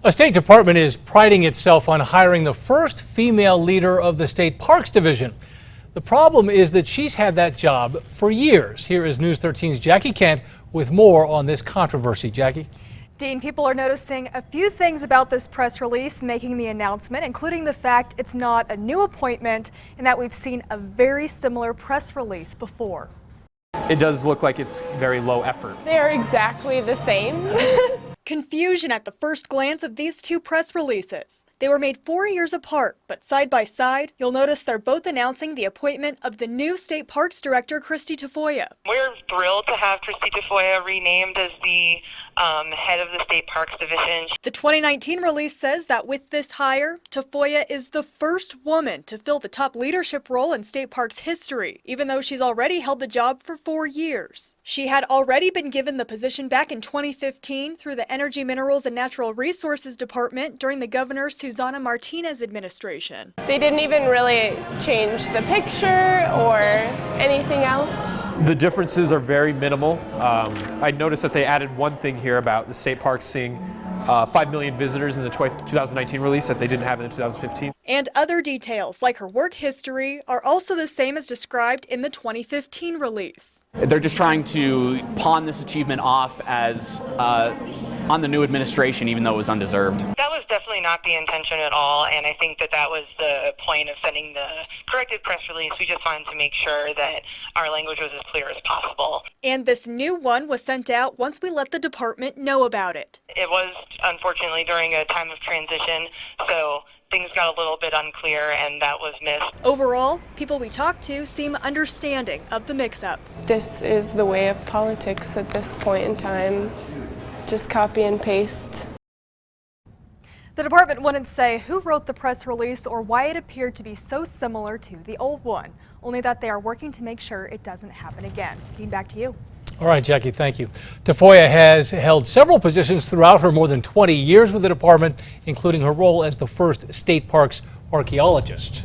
A State Department is priding itself on hiring the first female leader of the State Parks Division. The problem is that she's had that job for years. Here is News 13's Jackie Kent with more on this controversy. Jackie? Dean, people are noticing a few things about this press release making the announcement, including the fact it's not a new appointment and that we've seen a very similar press release before. It does look like it's very low effort. They are exactly the same. Confusion at the first glance of these two press releases. They were made 4 years apart, but side by side, you'll notice they're both announcing the appointment of the new State Parks Director, Christy Tafoya. We're thrilled to have Christy Tafoya renamed as the head of the State Parks Division. The 2019 release says that with this hire, Tafoya is the first woman to fill the top leadership role in State Parks history, even though she's already held the job for 4 years. She had already been given the position back in 2015 through the Energy, Minerals, and Natural Resources Department during the Governor Susana Martinez administration. They didn't even really change the picture or anything else. The differences are very minimal. I noticed that they added one thing here about the state parks seeing 5 million visitors in the 2019 release that they didn't have in the 2015. And other details, like her work history, are also the same as described in the 2015 release. They're just trying to pawn this achievement off as on the new administration, even though it was undeserved. That was definitely not the intention at all, and I think that that was the point of sending the corrected press release. We just wanted to make sure that our language was as clear as possible. And this new one was sent out once we let the department know about it. It was unfortunately during a time of transition, so things got a little bit unclear and that was missed. Overall, people we talked to seem understanding of the mix-up. This is the way of politics at this point in time. Just copy and paste. The department wouldn't say who wrote the press release or why it appeared to be so similar to the old one, only that they are working to make sure it doesn't happen again. Dean, back to you. All right, Jackie, thank you. Tafoya has held several positions throughout her more than 20 years with the department, including her role as the first state parks archaeologist.